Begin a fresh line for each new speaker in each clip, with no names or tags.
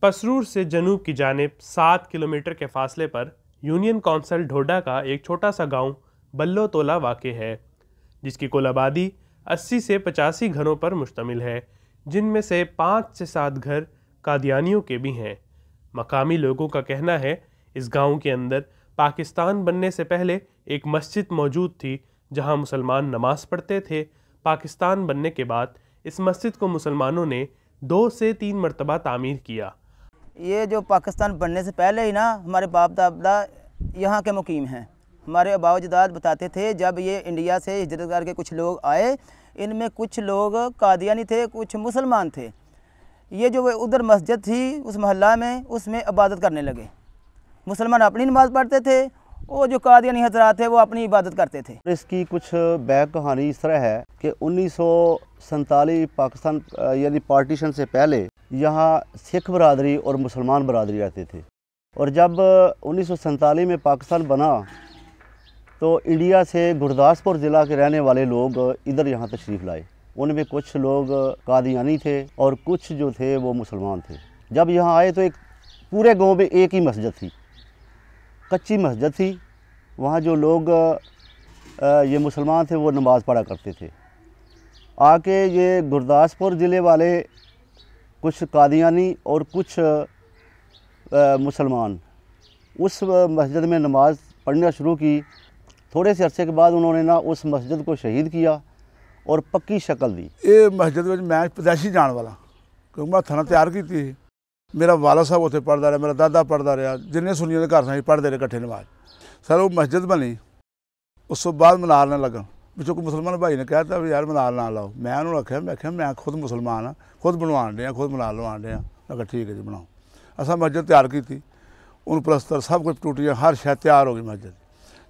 पसरूर से जनूब की जानिब 7 किलोमीटर के फासले पर यूनियन कौंसल ढोडा का एक छोटा सा गांव बल्लो तोला वाक़ है, जिसकी कुल आबादी 80 से 85 घरों पर मुश्तमिल है, जिनमें से 5 से 7 घर कादियानियों के भी हैं। मकामी लोगों का कहना है इस गांव के अंदर पाकिस्तान बनने से पहले एक मस्जिद मौजूद थी जहां मुसलमान नमाज पढ़ते थे। पाकिस्तान बनने के बाद इस मस्जिद को मुसलमानों ने 2 से 3 मरतबा तामीर किया।
ये जो पाकिस्तान बनने से पहले ही ना हमारे बाप दादा यहाँ के मुकीम हैं। हमारे आबा अजदाद बताते थे जब ये इंडिया से हिजरत करके कुछ लोग आए, इनमें कुछ लोग कादियानी थे, कुछ मुसलमान थे। ये जो उधर मस्जिद थी उस मोहल्ला में, उसमें इबादत करने लगे। मुसलमान अपनी नमाज़ पढ़ते थे, वो जो कादियानी हजरात थे वो अपनी इबादत करते थे।
इसकी कुछ बैक कहानी इस तरह है कि 1947 पाकिस्तान यानी पार्टीशन से पहले यहाँ सिख बरादरी और मुसलमान बरादरी रहते थे, और जब 1947 में पाकिस्तान बना तो इंडिया से गुरदासपुर ज़िला के रहने वाले लोग इधर यहाँ तशरीफ़ लाए। उनमें कुछ लोग कादियानी थे और कुछ जो थे वो मुसलमान थे। जब यहाँ आए तो एक पूरे गांव में एक ही मस्जिद थी, कच्ची मस्जिद थी। वहाँ जो लोग ये मुसलमान थे वो नमाज़ पढ़ा करते थे। आके ये गुरदासपुर ज़िले वाले कुछ कादियानी और कुछ मुसलमान उस मस्जिद में नमाज़ पढ़ना शुरू की। थोड़े से अरसे के बाद उन्होंने ना उस मस्जिद को शहीद किया और पक्की शक्ल दी।
ये मस्जिद में मैं पैदाइशी जान वाला, क्योंकि मैं थाना तैयार की थी। मेरा वाला साहब उत्थे पढ़ता रहा, मेरा दादा पढ़ता रहा, जिन्हें सुनिया घर से पढ़ते रहे कट्ठे नमाज। सर वो मस्जिद बनी, उस तो बाद मनार न लगन। पिछों कोई मुसलमान भाई ने कहता भी यार मनार ना लाओ। मैं उन्होंने आख्या मैं खुद मुसलमान हाँ, खुद बनवान डे, खुद मनार लवान डे। मैं कहा ठीक है जी बनाओ। असा मस्जिद तैयार की थी, उन प्लस्तर सब कुछ टूटिया, हर शह तैयार हो गई मस्जिद।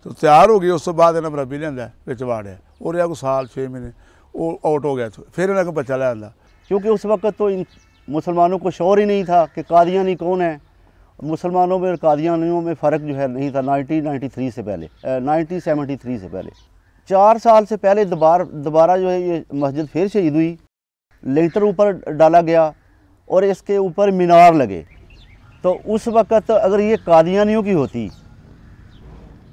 तो तैयार हो गई, उस तो बाद इन्हें बराबी लिया बिच वाड़िया, और रहा कोई साल 6 महीने वो आउट हो गया। फिर इन्हें कोई बच्चा लिया,
क्योंकि उस वक्त तो इन मुसलमानों को शौर ही नहीं था कि कादियानी कौन है। मुसलमानों में और कादियानियों में फ़र्क जो है नहीं था। 1993 से पहले 1973 से पहले 4 साल से पहले दोबारा जो है ये मस्जिद फिर शहीद हुई। लेंटर ऊपर डाला गया और इसके ऊपर मीनार लगे। तो उस वक़्त अगर ये कादियानियों की होती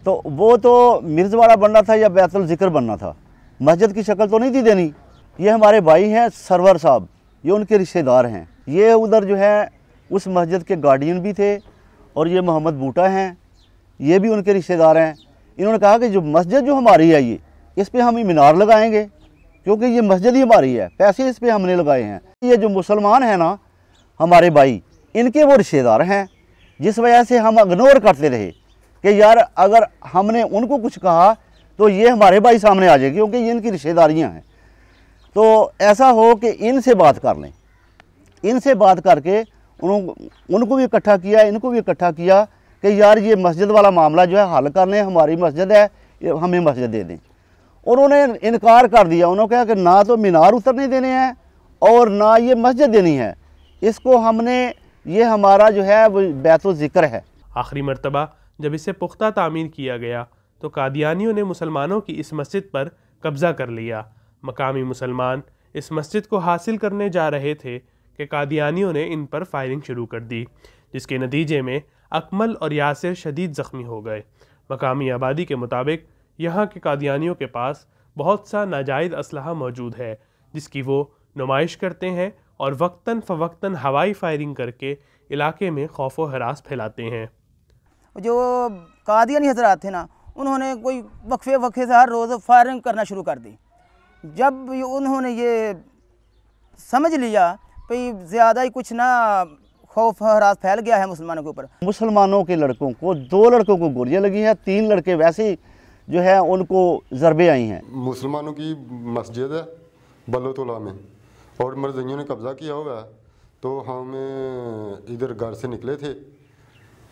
तो वो तो मिर्ज़वाड़ा बनना था या बैतुल ज़िक्र बनना था, मस्जिद की शक्ल तो नहीं थी देनी। ये हमारे भाई हैं सरवर साहब, ये उनके रिश्तेदार हैं। ये उधर जो है उस मस्जिद के गार्डियन भी थे, और ये मोहम्मद बूटा हैं, ये भी उनके रिश्तेदार हैं। इन्होंने कहा कि जो मस्जिद जो हमारी है ये इस पर हम ही मीनार लगाएंगे, क्योंकि ये मस्जिद ही हमारी है, पैसे इस पर हमने लगाए हैं। ये जो मुसलमान हैं ना हमारे भाई, इनके वो रिश्तेदार हैं, जिस वजह से हम इग्नोर करते रहे कि यार अगर हमने उनको कुछ कहा तो ये हमारे भाई सामने आ जाएगी, क्योंकि ये इनकी रिश्तेदारियाँ हैं। तो ऐसा हो कि इनसे बात कर लें, इनसे बात करके उनको भी इकट्ठा किया, इनको भी इकट्ठा किया कि यार ये मस्जिद वाला मामला जो है हल कर लें, हमारी मस्जिद है, हमें मस्जिद दे दें। और उन्होंने इनकार कर दिया। उन्होंने कहा कि ना तो मीनार उतरने देने हैं और ना ये मस्जिद देनी है, इसको हमने, ये हमारा जो है वो बैतुल ज़िक्र है।
आखिरी मरतबा जब इसे पुख्ता तामीर किया गया तो कादियानियों ने मुसलमानों की इस मस्जिद पर कब्ज़ा कर लिया। मकामी मुसलमान इस मस्जिद को हासिल करने जा रहे थे कि कादियानियों ने इन पर फायरिंग शुरू कर दी, जिसके नतीजे में अकमल और यासिर शदीद ज़ख्मी हो गए। मकामी आबादी के मुताबिक यहाँ के कादियानियों के पास बहुत सा नाजायज़ असलहा मौजूद है, जिसकी वो नुमाइश करते हैं और वक्तन फ़वक्तन हवाई फायरिंग करके इलाके में खौफ व हरास फैलाते हैं।
जो कादियानी हजरात थे ना, उन्होंने कोई वक्फे से हर रोज़ फायरिंग करना शुरू कर दी। जब उन्होंने ये समझ लिया भाई ज़्यादा ही कुछ ना खौफ हरास फैल गया है मुसलमानों के ऊपर।
मुसलमानों के लड़कों को, 2 लड़कों को गोलियां लगी हैं, 3 लड़के वैसे जो है उनको ज़रबे आई हैं।
मुसलमानों की मस्जिद है बल्लोतोला में और मरज़इयों ने कब्ज़ा किया हुआ है। तो हम इधर घर से निकले थे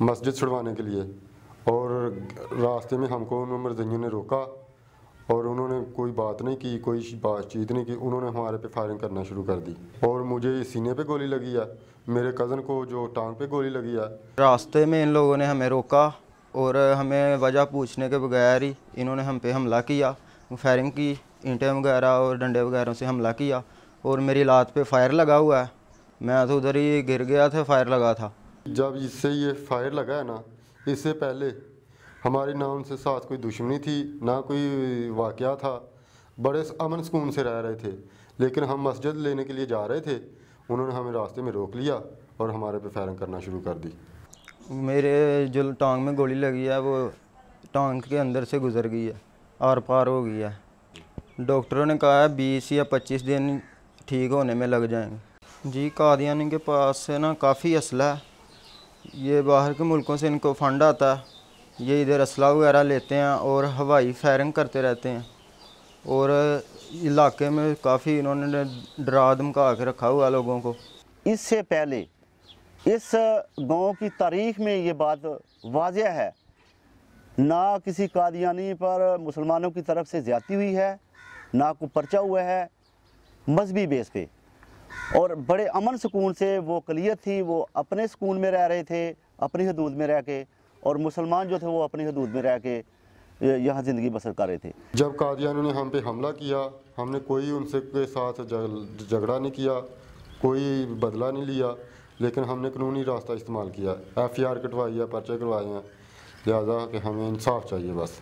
मस्जिद छुड़वाने के लिए, और रास्ते में हमको उन मरज़इयों ने रोका और उन्होंने कोई बात नहीं की, कोई बातचीत नहीं की। उन्होंने हमारे पे फायरिंग करना शुरू कर दी और मुझे सीने पे गोली लगी है, मेरे कज़न को जो टांग पे गोली लगी है।
रास्ते में इन लोगों ने हमें रोका और हमें वजह पूछने के बगैर ही इन्होंने हम पे हमला किया, फायरिंग की, ईंटें वगैरह और डंडे वगैरह से हमला किया और मेरी लात पे फायर लगा हुआ है मैं तो उधर ही गिर गया था, फायर लगा था।
जब इससे ये फायर लगा है ना, इससे पहले हमारी ना उनसे साथ कोई दुश्मनी थी, ना कोई वाक़या था। बड़े अमन सुकून से रह रहे थे, लेकिन हम मस्जिद लेने के लिए जा रहे थे, उन्होंने हमें रास्ते में रोक लिया और हमारे पे फायरिंग करना शुरू कर दी।
मेरे जो टांग में गोली लगी है वो टांग के अंदर से गुजर गई है, आर पार हो गई है। डॉक्टरों ने कहा है 20 या 25 दिन ठीक होने में लग जाएंगे। जी, कादियानी के पास से ना काफ़ी असला है। ये बाहर के मुल्कों से इनको फंड आता है, ये इधर असला वगैरह लेते हैं और हवाई फायरिंग करते रहते हैं। और इलाके में काफ़ी इन्होंने डरा धमका के रखा हुआ लोगों को।
इससे पहले इस गांव की तारीख में ये बात वाज़ेह है, ना किसी कादियानी पर मुसलमानों की तरफ से ज़्यादती हुई है, ना कोई पर्चा हुआ है मजहबी बेस पे। और बड़े अमन सुकून से वो कलियत थी, वो अपने सुकून में रह रहे थे, अपनी हदूद में रह के, और मुसलमान जो थे वो अपनी हदूद में रह के यहाँ ज़िंदगी बसर कर रहे थे।
जब कादियानियों ने हम पे हमला किया, हमने कोई उनसे के साथ झगड़ा नहीं किया, कोई बदला नहीं लिया, लेकिन हमने कानूनी रास्ता इस्तेमाल किया। FIR कटवाई है, पर्चे करवाए हैं, लिहाजा कि हमें इंसाफ चाहिए बस।